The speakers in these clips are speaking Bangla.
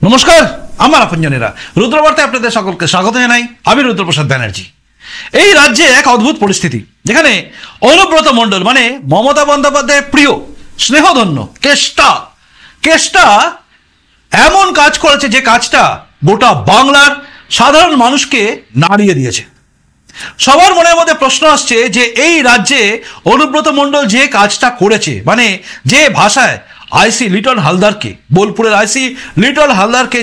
নমস্কার, আমার আপনজনেরা, রুদ্রবার্তায় আপনাদের সকলকে স্বাগত জানাই। আমি রুদ্রপ্রসাদ ব্যানার্জি। এই রাজ্যে এক অদ্ভুত পরিস্থিতি, যেখানে অনুব্রত মণ্ডল মানে মমতা বন্দ্যোপাধ্যায়ের প্রিয় স্নেহধন্য কেষ্টা এমন কাজ করেছে যে কাজটা গোটা বাংলার সাধারণ মানুষকে নাড়িয়ে দিয়েছে। সবার মনের মধ্যে প্রশ্ন আসছে যে এই রাজ্যে অনুব্রত মণ্ডল যে কাজটা করেছে, মানে যে ভাষায় আইসি লিটন হালদারকে, বোলপুরের আইসি লিটন হালদারকে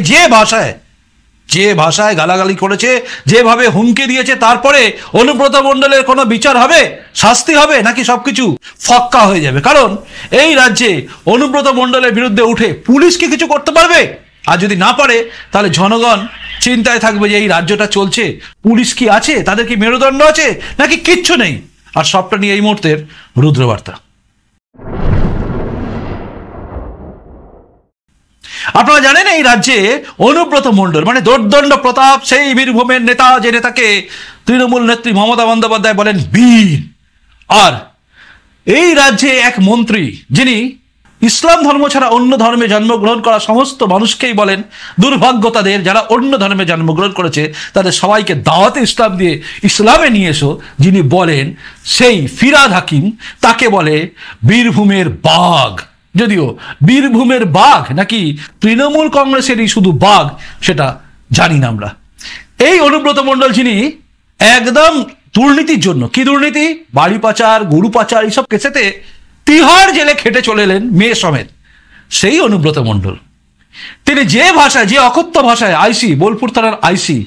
যে ভাষায় গালাগালি করেছে, যেভাবে হুমকি দিয়েছে, তারপরে অনুব্রত মণ্ডলের কোনো বিচার হবে, শাস্তি হবে, নাকি সবকিছু ফক্কা হয়ে যাবে? কারণ এই রাজ্যে অনুব্রত মণ্ডলের বিরুদ্ধে উঠে পুলিশ কি কিছু করতে পারবে? আর যদি না পারে, তাহলে জনগণ চিন্তায় থাকবে যে এই রাজ্যটা চলছে, পুলিশ কি আছে, তাদের কি মেরুদণ্ড আছে, নাকি কিচ্ছু নেই। আর সবটা নিয়ে এই মুহূর্তের রুদ্রবার্তা। আপনারা জানেন এই রাজ্যে অনুব্রত মণ্ডল মানে দোর্দণ্ড প্রতাপ, সেই বীরভূমের নেতা, যে নেতাকে তৃণমূল নেত্রী মমতা বন্দ্যোপাধ্যায় বলেন বীর। আর এই রাজ্যে এক মন্ত্রী, যিনি ইসলাম ধর্ম ছাড়া অন্য ধর্মে জন্মগ্রহণ করা সমস্ত মানুষকেই বলেন দুর্ভাগ্য তাদের, যারা অন্য ধর্মে জন্মগ্রহণ করেছে তাদের সবাইকে দাওয়াতে ইসলাম দিয়ে ইসলামে নিয়ে এসো, যিনি বলেন সেই ফিরহাদ হাকিম, তাকে বলে বীরভূমের বাঘ। যদিও বীরভূমের বাঘ নাকি তৃণমূল কংগ্রেসেরই শুধু বাঘ, সেটা জানি না আমরা। এই অনুব্রত মণ্ডল, যিনি একদম দুর্নীতির জন্য, কি দুর্নীতি, বাড়ি পাচার, গরু পাচার, এইসব কেসেতে তিহাড় জেলে খেটে চলে এলেন মেয়ে সমেত, সেই অনুব্রত মণ্ডল তিনি যে ভাষায়, যে অকথ্য ভাষায় আইসি, বোলপুর থানার আইসি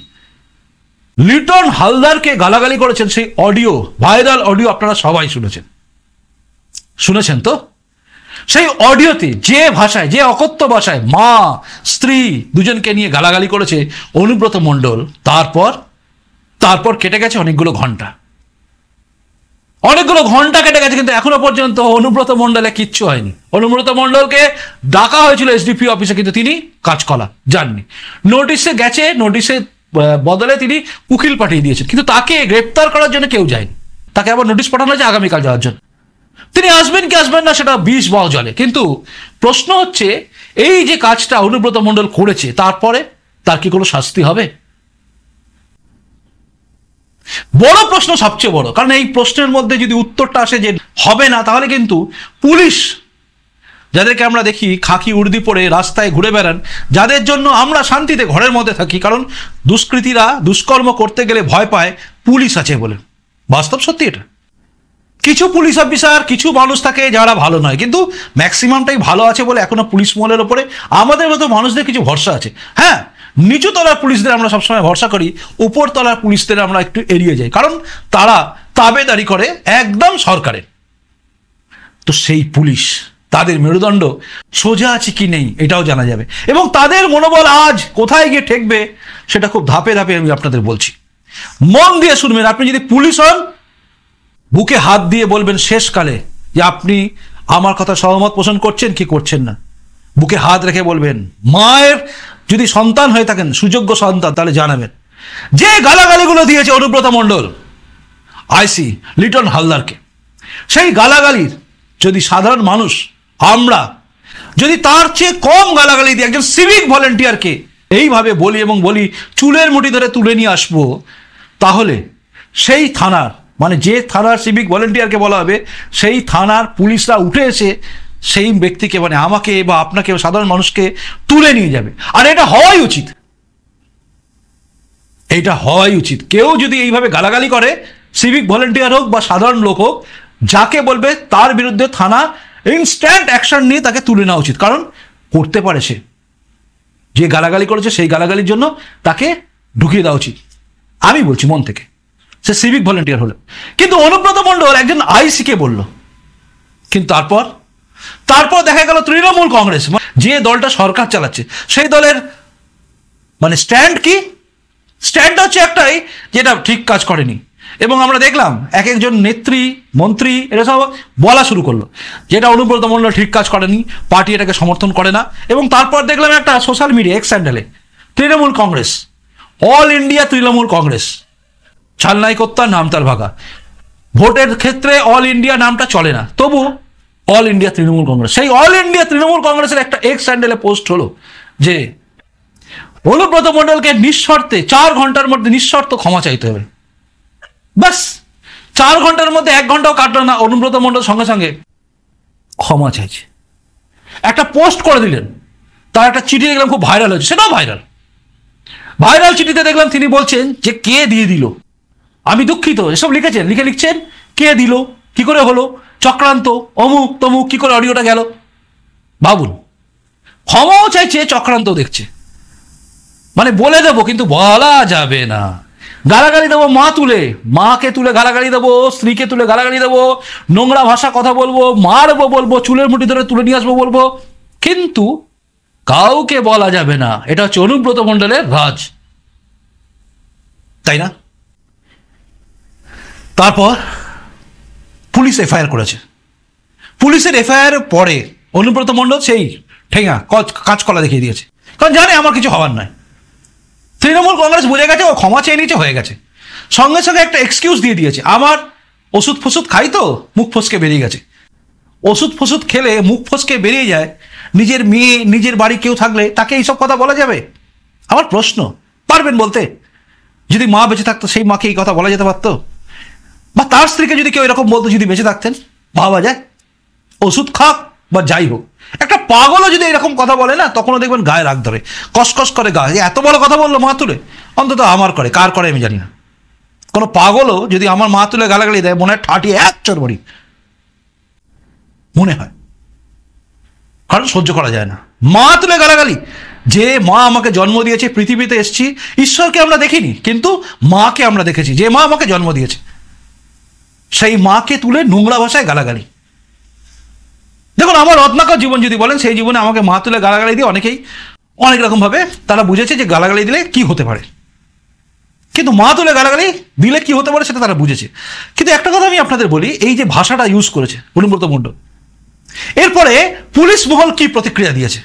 লিটন হালদারকে গালাগালি করেছেন, সেই অডিও, ভাইরাল অডিও আপনারা সবাই শুনেছেন তো? সেই অডিওতে যে ভাষায়, যে অকথ্য ভাষায় মা স্ত্রী দুজনকে নিয়ে গালাগালি করেছে অনুব্রত মণ্ডল, তারপর কেটে গেছে অনেকগুলো ঘন্টা কেটে গেছে, কিন্তু এখনো পর্যন্ত অনুব্রত মণ্ডলে কিচ্ছু হয়নি। অনুব্রত মণ্ডলকে ডাকা হয়েছিল এসডিপি অফিসে, কিন্তু তিনি কাজকলা যাননি। নোটিশে গেছে, নোটিশের বদলে তিনি উকিল পাঠিয়ে দিয়েছেন, কিন্তু তাকে গ্রেপ্তার করার জন্য কেউ যায়নি। তাকে আবার নোটিশ পাঠানো হয়েছে আগামীকাল যাওয়ার জন্য। তিনি আসবেন কি আসবেন না সেটা 20 বাও জলে। কিন্তু প্রশ্ন হচ্ছে, এই যে কাজটা অনুব্রত মণ্ডল করেছে, তারপরে তার কি কোনো শাস্তি হবে? বড় প্রশ্ন, সবচেয়ে বড়, কারণ এই প্রশ্নের মধ্যে যদি উত্তরটা আসে যে হবে না, তাহলে কিন্তু পুলিশ, যাদেরকে আমরা দেখি খাকি উর্দি পরে রাস্তায় ঘুরে বেড়ান, যাদের জন্য আমরা শান্তিতে ঘরের মধ্যে থাকি, কারণ দুষ্কৃতীরা দুষ্কর্ম করতে গেলে ভয় পায় পুলিশ আছে বলে। বাস্তব সত্যি এটা। কিছু পুলিশ অফিসার, কিছু মানুষ থাকে যারা ভালো নয়, কিন্তু ম্যাক্সিমামটাই ভালো আছে বলে এখনো পুলিশ মহলের ওপরে আমাদের মতো মানুষদের কিছু ভরসা আছে। হ্যাঁ, নিচু তলার পুলিশদের আমরা সবসময় ভরসা করি, উপর তলার পুলিশদের আমরা একটু এড়িয়ে যাই, কারণ তারা তাবেদারি করে একদম সরকারের। তো সেই পুলিশ, তাদের মেরুদণ্ড সোজা আছে কি নেই এটাও জানা যাবে, এবং তাদের মনোবল আজ কোথায় গিয়ে ঠেকবে সেটা খুব ধাপে ধাপে আমি আপনাদের বলছি। মন দিয়ে শুনবেন। আপনি যদি পুলিশ হন, বুকে হাত দিয়ে বলবেন শেষকালে যে আপনি আমার কথা সহমত পোষণ করছেন কি করছেন না। বুকে হাত রেখে বলবেন। মায়ের যদি সন্তান হয়ে থাকেন, সুযোগ্য সন্তান, তাহলে জানাবেন যে গালাগালিগুলো দিয়েছে অনুব্রত মণ্ডল আইসি লিটন হালদারকে, সেই গালাগালির যদি সাধারণ মানুষ, আমরা যদি তার চেয়ে কম গালাগালি দিয়ে একজন সিভিক ভলেন্টিয়ারকে এইভাবে বলি এবং বলি চুলের মুঠি ধরে তুলে নিয়ে আসবো, তাহলে সেই থানার, মানে যে থানার সিভিক ভলেন্টিয়ারকে বলা হবে, সেই থানার পুলিশরা উঠে এসে সেই ব্যক্তিকে, মানে আমাকে বা আপনাকে, সাধারণ মানুষকে তুলে নিয়ে যাবে। আর এটা হওয়াই উচিত। কেউ যদি এইভাবে গালাগালি করে, সিভিক ভলেন্টিয়ার হোক বা সাধারণ লোক হোক, যাকে বলবে তার বিরুদ্ধে থানা ইনস্ট্যান্ট অ্যাকশন নিয়ে তাকে তুলে নেওয়া উচিত। কারণ করতে পারে সে, যে গালাগালি করেছে সেই গালাগালির জন্য তাকে ঢুকিয়ে দেওয়া উচিত, আমি বলছি মন থেকে, সে সিভিক ভলেন্টিয়ার হলো। কিন্তু অনুব্রত মণ্ডল একজন আইসিকে বলল, কিন্তু তারপর দেখা গেল তৃণমূল কংগ্রেস, যে দলটা সরকার চালাচ্ছে, সেই দলের মানে স্ট্যান্ডটা হচ্ছে একটাই, যেটা ঠিক কাজ করেনি। এবং আমরা দেখলাম এক একজন নেত্রী, মন্ত্রী, এরা সব বলা শুরু করলো যেটা অনুব্রত মণ্ডল ঠিক কাজ করেনি, পার্টি এটাকে সমর্থন করে না। এবং তারপর দেখলাম একটা সোশ্যাল মিডিয়া এক্স হ্যান্ডেলে তৃণমূল কংগ্রেস, অল ইন্ডিয়া তৃণমূল কংগ্রেস, ছালনাই কর্তার নাম তার ভাগা, ভোটের ক্ষেত্রে অল ইন্ডিয়া নামটা চলে না, তবু অল ইন্ডিয়া তৃণমূল কংগ্রেস। সেই অল ইন্ডিয়া তৃণমূল কংগ্রেসের একটা এক্স হ্যান্ডেলে পোস্ট হলো যে অনুব্রত মণ্ডলকে নিঃশর্তে 4 ঘন্টার মধ্যে নিঃশর্ত ক্ষমা চাইতে হবে। বাস 4 ঘন্টার মধ্যে 1 ঘন্টাও কাটলো না, অনুব্রত মণ্ডল সঙ্গে সঙ্গে ক্ষমা চাইছে। একটা পোস্ট করে দিলেন, তার একটা চিঠি দেখলাম খুব ভাইরাল হয়েছে, সেটাও ভাইরাল চিঠিতে দেখলাম তিনি বলছেন যে কে দিয়ে দিল, আমি দুঃখিত, এসব লিখেছেন, লিখছেন কে দিল, কি করে হলো, চক্রান্ত, অমুক তমুক, কি করে অডিওটা গেল। ভাবুন, ক্ষমাও চাইছে, চক্রান্ত দেখছে, মানে বলে দেবো কিন্তু বলা যাবে না। গালাগালি দেবো মাকে তুলে গালাগালি দেবো, স্ত্রীকে তুলে গালাগালি দেবো, নোংরা ভাষা কথা বলবো, মারবো বলবো, চুলের মুঠি ধরে তুলে নিয়ে আসবো বলবো, কিন্তু কাউকে বলা যাবে না। এটা হচ্ছে অনুব্রত মণ্ডলের রাজ, তাই না? তারপর পুলিশ এফআইআর করেছে। পুলিশের এফআইআর পরে অনুব্রত মণ্ডল সেই ঠেঙা কাঁচকলা দেখিয়ে দিয়েছে, কারণ জানে আমার কিছু হওয়ার নয়। তৃণমূল কংগ্রেস বুঝে গেছে, ও ক্ষমা চেয়ে নিয়েছে, হয়ে গেছে। সঙ্গে সঙ্গে একটা এক্সকিউজ দিয়ে দিয়েছে, আমার ওষুধ ফষুধ খাই তো মুখ ফসকে বেরিয়ে গেছে। ওষুধ ফষুধ খেলে মুখ ফসকে বেরিয়ে যায়, নিজের মেয়ে, নিজের বাড়ি কেউ থাকলে তাকে এইসব কথা বলা যাবে? আমার প্রশ্ন, পারবেন বলতে? যদি মা বেঁচে থাকতো সেই মাকে এই কথা বলা যেতে পারতো? বা তার স্ত্রীকে যদি কেউ এরকম বলতো, যদি বেঁচে থাকতেন, ভাবা যায়? ওষুধ খাক বা যাই হোক, একটা পাগলও যদি এরকম কথা বলে না, তখনও দেখবেন গায়ে রাগ ধরে, কসকস করে গায়ে, এত বড় কথা বললো মা তুলে। অন্তত আমার করে, কার করে আমি জানি না, কোনো পাগলও যদি আমার মা তুলে গালাগালি দেয়, মনে হয় ঠাটিয়ে এক চড় মারি, মনে হয়, কারণ সহ্য করা যায় না মা তুলে গালাগালি। যে মা আমাকে জন্ম দিয়েছে, পৃথিবীতে এসেছি, ঈশ্বরকে আমরা দেখিনি, কিন্তু মাকে আমরা দেখেছি, যে মা আমাকে জন্ম দিয়েছে, সেই মাকে তুলে নোংরা ভাষায় গালাগালি। দেখুন, আমার রত্নাকর জীবন যদি বলেন, সেই জীবনে আমাকে মা তুলে গালাগালি দিয়ে অনেকেই অনেক রকমভাবে তারা বুঝেছে যে গালাগালি দিলে কি হতে পারে, কিন্তু মা তুলে গালাগালি দিলে কি হতে পারে সেটা তারা বুঝেছে। কিন্তু একটা কথা আমি আপনাদের বলি, এই যে ভাষাটা ইউজ করেছে অনুব্রত মণ্ডল, এরপরে পুলিশ মহল কি প্রতিক্রিয়া দিয়েছে?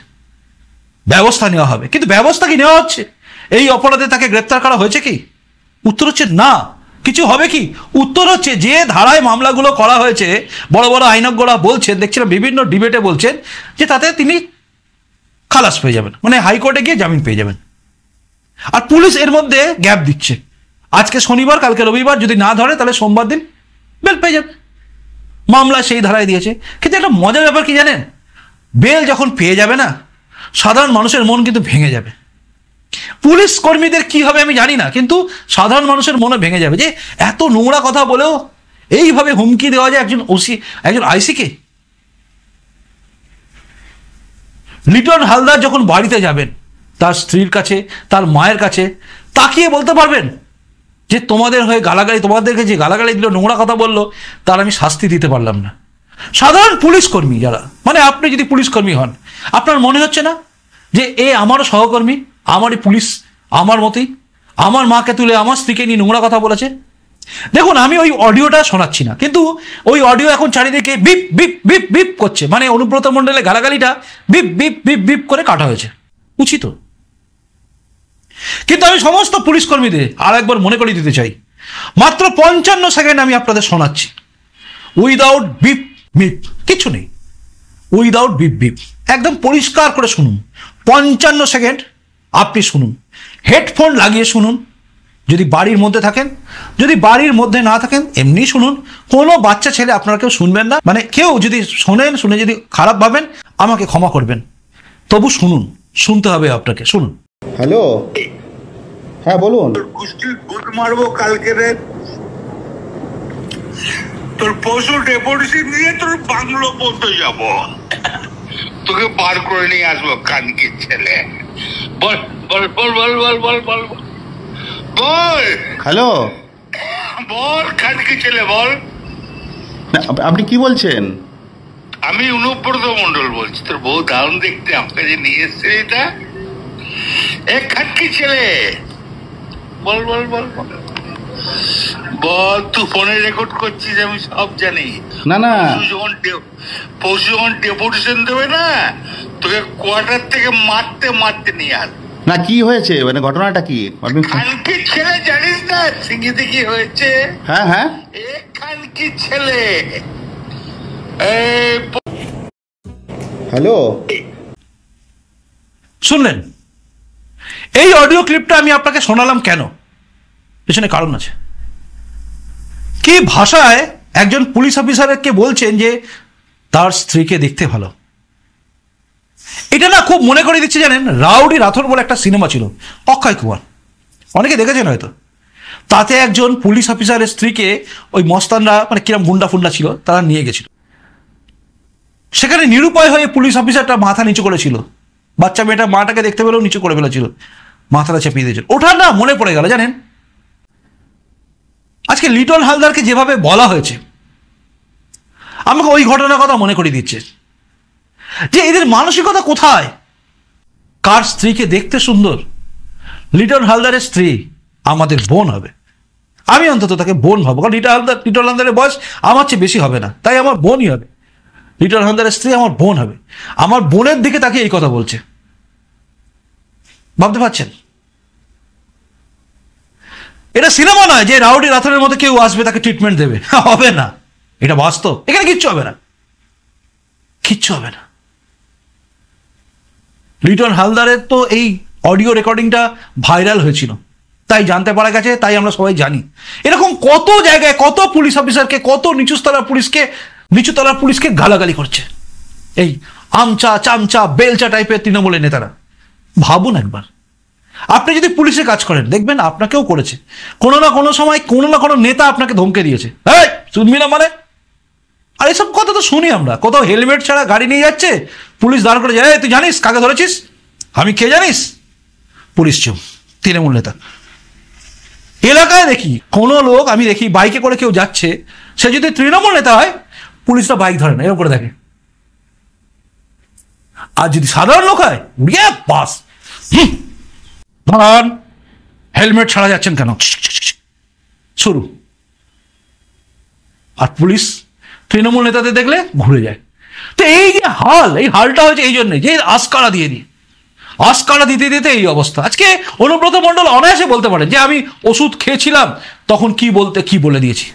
ব্যবস্থা নেওয়া হবে, কিন্তু ব্যবস্থা কি নেওয়া হচ্ছে? এই অপরাধে তাকে গ্রেপ্তার করা হয়েছে কি? উত্তর হচ্ছে না। কিছু হবে কি? উত্তর হচ্ছে যে ধারায় মামলাগুলো করা হয়েছে, বড় বড় আইনজ্ঞরা বলছেন, দেখছিলাম বিভিন্ন ডিবেটে বলছেন যে তাতে তিনি খালাস পেয়ে যাবেন, মানে হাইকোর্টে গিয়ে জামিন পেয়ে যাবেন। আর পুলিশ এর মধ্যে গ্যাপ দিচ্ছে, আজকে শনিবার, কালকে রবিবার, যদি না ধরে তাহলে সোমবার দিন বেল পেয়ে যাবে। মামলা সেই ধারায় দিয়েছে। কিন্তু একটা মজার ব্যাপার কি জানেন, বেল যখন পেয়ে যাবে না, সাধারণ মানুষের মন কিন্তু ভেঙে যাবে। পুলিশ কর্মীদের কি হবে আমি জানি না, কিন্তু সাধারণ মানুষের মনে ভেঙে যাবে যে এত নোংরা কথা বলেও এইভাবে হুমকি দেওয়া যায় একজন ওসি, একজন আইসিকে। লিটন হালদার যখন বাড়িতে যাবেন, তার স্ত্রীর কাছে, তার মায়ের কাছে তাকিয়ে বলতে পারবেন যে তোমাদের হয়ে গালাগালি, তোমাদেরকে যে গালাগালি দিল, নোংরা কথা বললো, তার আমি শাস্তি দিতে পারলাম না। সাধারণ পুলিশ কর্মী যারা, মানে আপনি যদি পুলিশ কর্মী হন, আপনার মনে হচ্ছে না যে এ আমারও সহকর্মী, আমারই পুলিশ, আমার মতোই, আমার মাকে তুলে আমার স্ত্রীকে নিয়ে নোংরা কথা বলেছে? দেখুন, আমি ওই অডিওটা শোনাচ্ছি না, কিন্তু ওই অডিও এখন চারিদিকে বিপ বিপ বিপ বিপ করছে, মানে অনুব্রত মণ্ডলের গালাগালিটা বিপ বিপ বিপ বিপ করে কাটা হয়েছে, উচিত। কিন্তু আমি সমস্ত পুলিশ কর্মীদের আর একবার মনে করিয়ে দিতে চাই, মাত্র 55 সেকেন্ড আমি আপনাদের শোনাচ্ছি, উইদাউট বিপ বিপ, কিছু নেই, উইদাউট বিপ বিপ, একদম পরিষ্কার করে শুনুন। 55 সেকেন্ড আপনি শুনুন, হেডফোন লাগিয়ে শুনুন, যদি বাড়ির মধ্যে থাকেন, যদি বাড়ির মধ্যে না থাকেন এমনি শুনুন। কোনো বাচ্চা ছেলে আপনারা কেউ শুনবেন না, মানে কেউ যদি শোনেন, শুনে যদি খারাপ ভাবেন আমাকে ক্ষমা করবেন, তবু শুনুন, শুনতে হবে আপনাকে, শুনুন। হ্যালো, হ্যাঁ বলুন। কুস্তি গুড মারবো কালকে রে, তোর পশু ডেপুটেশন দিয়ে তোর বাংলো পৌঁছে যাব, তোকে বার করে নিয়ে আসবো কানকির ছেলে। বল বল বল বল বল বল বল বল। হ্যালো, বল কানকি ছেলে বল। না, আপনি কি বলছেন? আমি অনুব্রত মণ্ডল বলছি, তোর বউ দারুণ দেখতে, আমাকে যে নিয়ে এসছে এটা, এক খানকি ছেলে, বল বল বল বল বল। তুই ফোনে রেকর্ড করছিস, আমি সব জানি। না না, পরশু যখন ডেপুটেশন দেবে না, তোকে কোয়ার্টার থেকে মারতে মারতে নিয়ে আস। না কি হয়েছে, মানে ঘটনাটা কি? আপনি খানকি ছেলে জানিস না সিঙ্গিতে কি হয়েছে? হ্যাঁ হ্যাঁ, এ খানকি ছেলে। হ্যালো, শুনলেন? এই অডিও ক্লিপটা আমি আপনাকে শোনালাম কেন, পেছনে কারণ আছে। কি ভাষায় একজন পুলিশ অফিসারকে বলছেন যে তার স্ত্রীকে দেখতে ভালো। এটা না খুব মনে করে দিচ্ছে জানেন, রাউডি রাথোর বলে একটা সিনেমা ছিল, অক্ষয় কুমার, অনেকে দেখেছেন হয়তো। তাতে একজন পুলিশ অফিসারের স্ত্রীকে ওই মস্তানরা, মানে কিরম গুন্ডা ফুন্ডা ছিল, তারা নিয়ে গেছিল। সেখানে নিরুপায় হয়ে পুলিশ অফিসারটা মাথা নিচু করেছিল, বাচ্চা মেয়েটা মাটাকে দেখতে পেলেও নিচু করে ফেলেছিল, মাথাটা চেপিয়ে দিয়েছিল। ওটা না মনে পড়ে গেল জানেন, আজকে লিটন হালদারকে যেভাবে বলা হয়েছে আমাকে ওই ঘটনার কথা মনে করে দিচ্ছে যে এদের মানসিকতা কোথায়। কার স্ত্রীকে দেখতে সুন্দর? লিটন হালদারের স্ত্রী আমাদের বোন হবে, আমি অন্তত তাকে বোন ভাবো, কারণ লিটন হালদারের বয়স আমার চেয়ে বেশি হবে না, তাই আমার বোনই হবে। লিটন হালদারের স্ত্রী আমার বোন হবে, আমার বোনের দিকে তাকে এই কথা বলছে, ভাবতে পারছেন? এটা সিনেমা নয় যে রাউডি রাথোরের মতো কেউ আসবে তাকে ট্রিটমেন্ট দেবে, হবে না, এটা বাস্তব। এখানে কিচ্ছু হবে না, কিচ্ছু হবে না। লিটন হালদারের তো এই অডিও রেকর্ডিংটা ভাইরাল হয়েছিল, তাই জানতে পারা গেছে, তাই আমরা সবাই জানি। এরকম কত জায়গায় কত পুলিশ অফিসারকে, কত নিচুতলার পুলিশকে গালাগালি করছে এই আমচা চামচা বেলচা টাইপের তৃণমূলের নেতারা। ভাবুন একবার, আপনি যদি পুলিশে কাজ করেন দেখবেন আপনাকেও করেছে কোনো না কোনো সময়, কোনো না কোনো নেতা আপনাকে ধমকে দিয়েছে, হ্যাঁ শুনবি না মানে। আর এসব কথা তো শুনি আমরা, কোথাও হেলমেট ছাড়া গাড়ি নিয়ে যাচ্ছে, পুলিশ দাঁড় করে যায়, তুই জানিস কাকে ধরেছিস, আমি কে জানিস, পুলিশ চুপ, তৃণমূল নেতা। এলাকায় দেখি কোনো লোক, আমি দেখি বাইকে করে কেউ যাচ্ছে, সে যদি তৃণমূল নেতা হয় পুলিশরা বাইক ধরে না, এরকম করে দেখে। আর যদি সাধারণ লোক হয় উড়িয়ে বাস, ধরান হেলমেট ছাড়া যাচ্ছেন কেন, শুরু। আর পুলিশ তৃণমূল নেতাদের দেখলে ঘুরে যায়। তো এই যে এই হালটা হয়েছে এই জন্যে যে আস্কারা দিতে দিতে এই অবস্থা। আজকে অনুব্রত মণ্ডল অনায়াসে বলতে পারে যে আমি ওষুধ খেয়েছিলাম, তখন কি বলে দিয়েছি।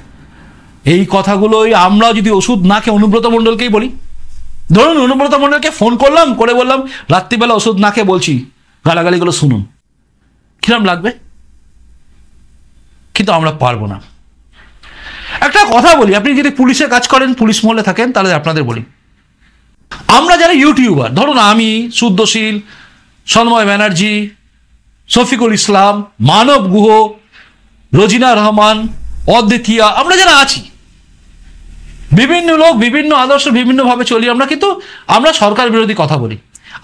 এই কথাগুলোই আমরা যদি ওষুধ না খেয়ে অনুব্রত মণ্ডলকেই বলি, ধরুন অনুব্রত মণ্ডলকে ফোন করলাম, করে বললাম রাত্রিবেলা ওষুধ না খেয়ে বলছি, গালাগালিগুলো শুনুন, কিরম লাগবে? কিন্তু আমরা পারবো না। একটা কথা বলি, আপনি যদি পুলিশে কাজ করেন, পুলিশ মহলে থাকেন, তাহলে আপনাদের বলি, আমরা যারা ইউটিউবার, ধরুন আমি, শুদ্ধশীল, সন্ময় ব্যানার্জি, শফিকুল ইসলাম, মানব গুহ, রোজিনা রহমান, অদ্বিতীয়া, আমরা যারা আছি, বিভিন্ন লোক বিভিন্ন আদর্শ বিভিন্নভাবে চলি আমরা, কিন্তু আমরা সরকার বিরোধী কথা বলি।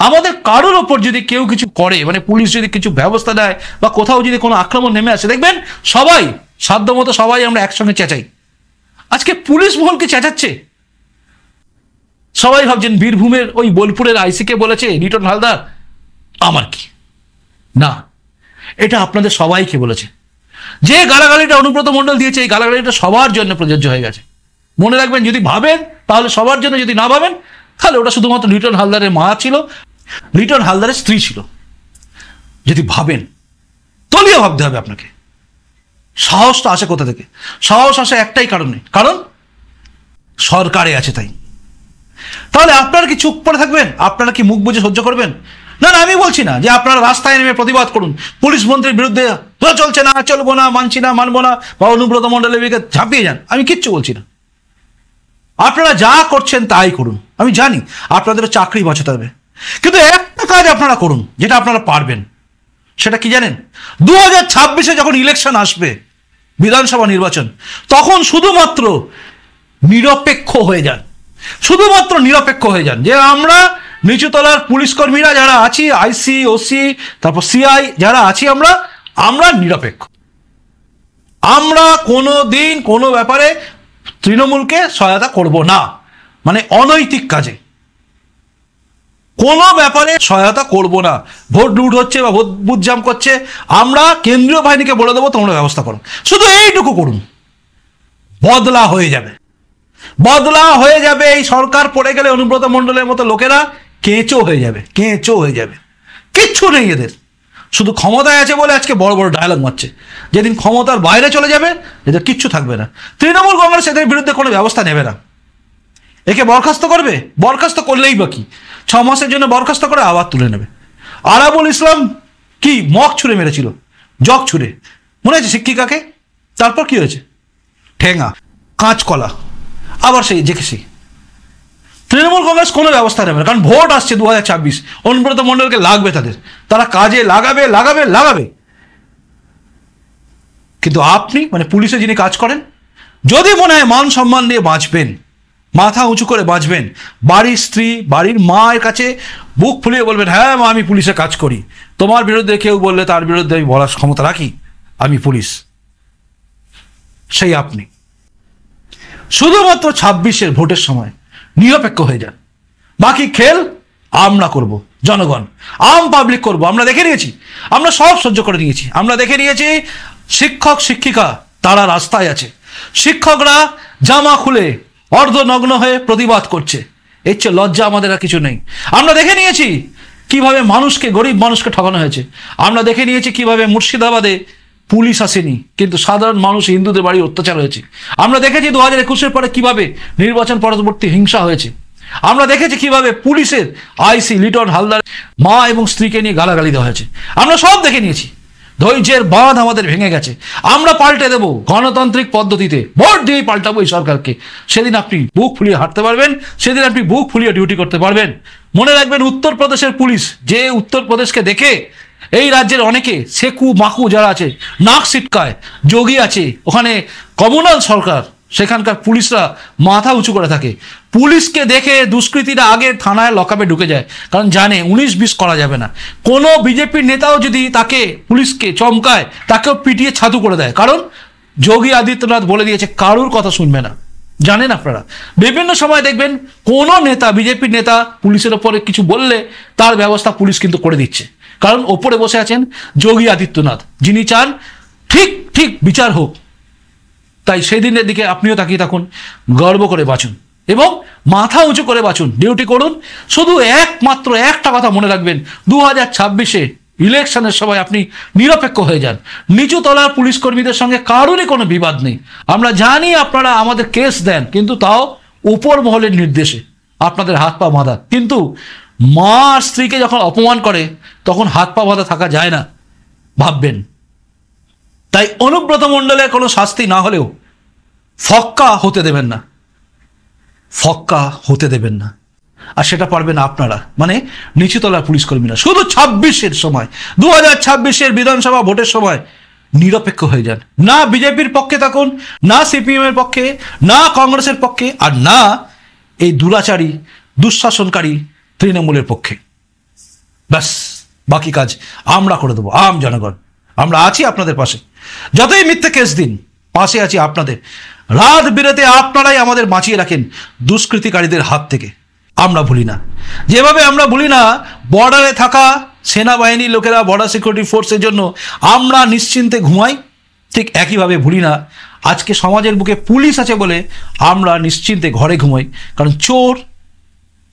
আমাদের কারোর ওপর যদি কেউ কিছু করে, মানে পুলিশ যদি কিছু ব্যবস্থা নেয় বা কোথাও যদি কোনো আক্রমণ নেমে আসে, দেখবেন সবাই সাধ্যমতো সবাই আমরা একসঙ্গে চেঁচাই। আজকে পুলিশ মহলকে চেঁচাচ্ছে, সবাই ভাবছেন বীরভূমের ওই বোলপুরের আইসিকে বলেছে লিটন হালদার, আমার কি না, এটা আপনাদের সবাইকে বলেছে। যে গালাগালিটা অনুব্রত মণ্ডল দিয়েছে, এই গালাগালিটা সবার জন্য প্রযোজ্য হয়ে গেছে। মনে রাখবেন, যদি ভাবেন তাহলে সবার জন্য, যদি না ভাবেন তাহলে ওটা শুধুমাত্র লিটন হালদারের মা ছিল, লিটন হালদারের স্ত্রী ছিল। যদি ভাবেন, তলিয়ে ভাবতে হবে আপনাকে। সাহসটা আসে কোথা থেকে? সাহস আসে একটাই কারণে, কারণ সরকারে আছে তাই। তাহলে আপনারা কি চুপ পড়ে থাকবেন? আপনারা কি মুখ বুজে সহ্য করবেন? না, আমি বলছি না যে আপনারা রাস্তায় নেমে প্রতিবাদ করুন, পুলিশ মন্ত্রীর বিরুদ্ধে চলছে না, চলবো না, মানছি না, মানবো না, বা অনুব্রত মণ্ডলের বিরুদ্ধে ঝাঁপিয়ে যান, আমি কিচ্ছু বলছি না। আপনারা যা করছেন তাই করুন, আমি জানি আপনাদের চাকরি বাঁচাতে হবে, কিন্তু একটা কাজ আপনারা করুন যেটা আপনারা পারবেন। সেটা কি জানেন? 2026-এ যখন ইলেকশন আসবে, বিধানসভা নির্বাচন, তখন শুধুমাত্র নিরপেক্ষ হয়ে যান, শুধুমাত্র নিরপেক্ষ হয়ে যান। যে আমরা নিচুতলার পুলিশ কর্মীরা যারা আছি, আইসি, ওসি, তারপর সিআই যারা আছি, আমরা নিরপেক্ষ। আমরা কোনো দিন কোনো ব্যাপারে তৃণমূলকে সহায়তা করব না, মানে অনৈতিক কাজে কোনো ব্যাপারে সহায়তা করব না। ভোট লুট হচ্ছে বা ভোট বুথ জাম করছে, আমরা কেন্দ্রীয় বাহিনীকে বলে দেবো তোমরা ব্যবস্থা করো। শুধু এইটুকু করুন, বদলা হয়ে যাবে, বদলা হয়ে যাবে। এই সরকার পড়ে গেলে অনুব্রত মণ্ডলের মতো লোকেরা কেঁচো হয়ে যাবে, কেঁচো হয়ে যাবে। কিচ্ছু নেই এদের, শুধু ক্ষমতায় আছে বলে আজকে বড় বড় ডায়লগ মারছে। যেদিন ক্ষমতার বাইরে চলে যাবে এদের কিচ্ছু থাকবে না। তৃণমূল কংগ্রেস এদের বিরুদ্ধে কোনো ব্যবস্থা নেবে না। একে বরখাস্ত করবে, বরখাস্ত করলেই বা কি, 6 মাসের জন্য বরখাস্ত করে আবার তুলে নেবে। আরাবুল ইসলাম কি মগ ছুঁড়ে মেরেছিল, জগ ছুঁড়ে, মনে আছে শিক্ষিকাকে? তারপর কি হয়েছে? ঠেঙা, কাঁচকলা, আবার সেই যে সেই। তৃণমূল কংগ্রেস কোনো ব্যবস্থা নেবে না, কারণ ভোট আসছে 2026, অনুব্রত মণ্ডলকে লাগবে তাদের, তারা কাজে লাগাবে লাগাবে লাগাবে। কিন্তু আপনি মানে পুলিশে যিনি কাজ করেন, যদি মনে হয় মান সম্মান দিয়ে বাঁচবেন, মাথা উঁচু করে বাঁচবেন, বাড়ির স্ত্রী বাড়ির মায়ের কাছে বুক ফুলিয়ে বলবেন হ্যাঁ মা আমি পুলিশে কাজ করি, তোমার বিরুদ্ধে কেউ বললে তার বিরুদ্ধে আমি বলার ক্ষমতা রাখি, আমি পুলিশ, সেই আপনি শুধুমাত্র 26-এর ভোটের সময় নিরপেক্ষ হয়ে যান। বাকি খেল আমরা করব, জনগণ, আম পাবলিক করব। আমরা দেখে নিয়েছি, আমরা সব সহ্য করে নিয়েছি, আমরা দেখে নিয়েছি শিক্ষক শিক্ষিকা তারা রাস্তায় আছে, শিক্ষকরা জামা খুলে অর্ধনগ্ন হয়ে প্রতিবাদ করছে, এর চেয়ে লজ্জা আমাদের আর কিছু নেই। আমরা দেখে নিয়েছি কিভাবে মানুষকে, গরিব মানুষকে ঠকানো হয়েছে। আমরা দেখে নিয়েছি কিভাবে মুর্শিদাবাদে পুলিশ আসেনি কিন্তু সাধারণ মানুষ, হিন্দুদের বাড়ি অত্যাচার হয়েছে। আমরা দেখেছি 2021-এর পরে কিভাবে নির্বাচন পরবর্তী হিংসা হয়েছে। আমরা দেখেছি কিভাবে পুলিশের আইসি লিটন হালদার মা এবং স্ত্রীকে নিয়ে গালাগালি দেওয়া হয়েছে। আমরা সব দেখে নিয়েছি, ধৈর্যের বাঁধ আমাদের ভেঙে গেছে। আমরা পাল্টে দেব গণতান্ত্রিক পদ্ধতিতে, ভোট দিয়েই পাল্টাবো এই সরকারকে। সেদিন আপনি বুক ফুলিয়ে হাঁটতে পারবেন, সেদিন আপনি বুক ফুলিয়ে ডিউটি করতে পারবেন। মনে রাখবেন উত্তরপ্রদেশের পুলিশ, যে উত্তরপ্রদেশকে দেখে এই রাজ্যের অনেকে সেকু মাকু যারা আছে নাক সিটকায়, যোগী আছে ওখানে, কমিউনাল সরকার, সেখানকার পুলিশরা মাথা উঁচু করে থাকে। পুলিশকে দেখে দুষ্কৃতীরা আগে থানায় লকআপে ঢুকে যায়, কারণ জানে 19-20 করা যাবে না। কোনো বিজেপির নেতাও যদি তাকে পুলিশকে চমকায়, তাকেও পিটিয়ে ছাতু করে দেয়, কারণ যোগী আদিত্যনাথ বলে দিয়েছে কারুর কথা শুনবে না। জানেন আপনারা, বিভিন্ন সময় দেখবেন কোনো নেতা, বিজেপির নেতা পুলিশের ওপরে কিছু বললে তার ব্যবস্থা পুলিশ কিন্তু করে দিচ্ছে, কারণ ওপরে বসে আছেন যোগী আদিত্যনাথ, যিনি চান ঠিক ঠিক বিচার হোক। তাই সেই দিনের দিকে আপনিও তাকিয়ে থাকুন, গর্ব করে বাঁচুন এবং মাথা উঁচু করে বাঁচুন, ডিউটি করুন। শুধু একমাত্র একটা কথা মনে রাখবেন, 2026-এ ইলেকশনের সময় আপনি নিরপেক্ষ হয়ে যান। নিচু তলার পুলিশ কর্মীদের সঙ্গে কারোরই কোনো বিবাদ নেই। আমরা জানি আপনারা আমাদের কেস দেন, কিন্তু তাও উপর মহলের নির্দেশে, আপনাদের হাত পা বাঁধা। কিন্তু মা আর স্ত্রীকে যখন অপমান করে তখন হাত পা বাঁধা থাকা যায় না, ভাববেন। তাই অনুব্রত মণ্ডলের কোনো শাস্তি না হলেও ফক্কা হতে দেবেন না, ফক্কা হতে দেবেন না। আর সেটা পারবেন আপনারা, মানে নিচুতলার পুলিশ কর্মীরা। শুধু 26-এর সময়, 2026-এর বিধানসভা ভোটের সময় নিরপেক্ষ হয়ে যান। না বিজেপির পক্ষে থাকুন, না সিপিএমের পক্ষে, না কংগ্রেসের পক্ষে, আর না এই দুরাচারী দুঃশাসনকারী তৃণমূলের পক্ষে। ব্যাস, বাকি কাজ আমরা করে দেবো, আম জনগণ। আমরা আছি আপনাদের পাশে, যতই মিথ্যে কেস দিন পাশে আছি আপনাদের। রাত বিরেতে আপনারাই আমাদের বাঁচিয়ে রাখেন দুষ্কৃতিকারীদের হাত থেকে। আমরা ভুলি না, যেভাবে আমরা ভুলি না বর্ডারে থাকা সেনাবাহিনীর লোকেরা, বর্ডার সিকিউরিটি ফোর্সের জন্য আমরা নিশ্চিন্তে ঘুমাই, ঠিক একইভাবে ভুলি না আজকে সমাজের বুকে পুলিশ আছে বলে আমরা নিশ্চিন্তে ঘরে ঘুমাই। কারণ চোর,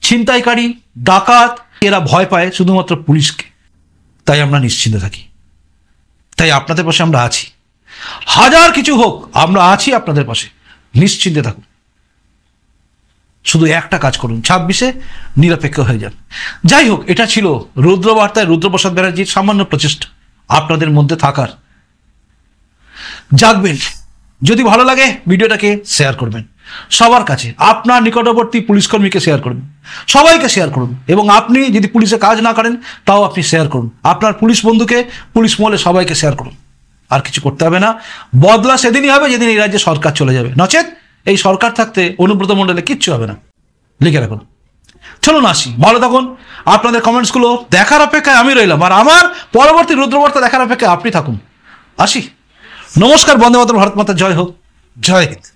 ছিনতাইকারী, ডাকাত এরা ভয় পায় শুধুমাত্র পুলিশকে, তাই আমরা নিশ্চিন্তে থাকি। তাই আপনাদের পাশে আমরা আছি, হাজার কিছু হোক আমরা আছি আপনাদের পাশে, নিশ্চিন্তে থাকুন। শুধু একটা কাজ করুন, 26-এ নিরপেক্ষ হয়ে যান। যাই হোক, এটা ছিল রুদ্রবার্তায় রুদ্রপ্রসাদ ব্যানার্জির সামান্য প্রচেষ্টা আপনাদের মধ্যে থাকার। জাগবেন, যদি ভালো লাগে ভিডিওটাকে শেয়ার করবেন সবার কাছে, আপনার নিকটবর্তী পুলিশকর্মীকে শেয়ার করবেন, সবাইকে শেয়ার করুন। এবং আপনি যদি পুলিশে কাজ না করেন তাও আপনি শেয়ার করুন, আপনার পুলিশ বন্ধুকে, পুলিশ মহলে সবাইকে শেয়ার করুন। আর কিছু করতে হবে না, বদলা সেদিনই হবে যেদিন এই রাজ্যে সরকার চলে যাবে, নচেত এই সরকার থাকতে অনুব্রত মণ্ডলে কিচ্ছু হবে না, লিখে রাখুন। চলুন আসি, ভালো থাকুন। আপনাদের কমেন্টসগুলো দেখার অপেক্ষায় আমি রইলাম, আর আমার পরবর্তী রুদ্রবার্তা দেখার অপেক্ষায় আপনি থাকুন। আসি, নমস্কার, বন্দে মাতরম, ভারত মাতা জয় হোক, জয় হিন্দ।